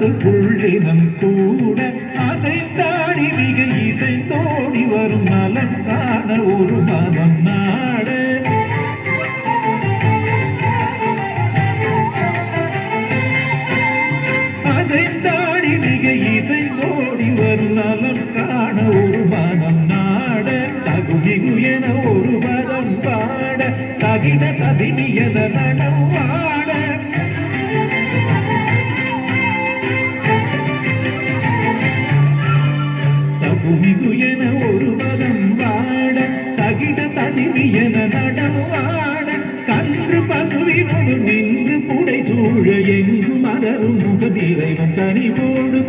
காட்டு புள்ளினம் கூட அசைந்தாடி மிக இசைந்தோடி வரும் நலம் காண ஒரு மனம் நாட அசைந்தாடி மிக இசைந்தோடி வரும் நலம் காண ஒரு மனம் நாட தகுமிகு என ஒரு பதம் பாட தகிட ததிமியத நடம் பாட தகுமிகு என ஒரு பதம் பாட தகிட ததிமியன நடம் பாட கன்று பசுவினோடு நின்று புடை சூழ எங்கு மலரும் முகம் இறைவன் கனிவோடு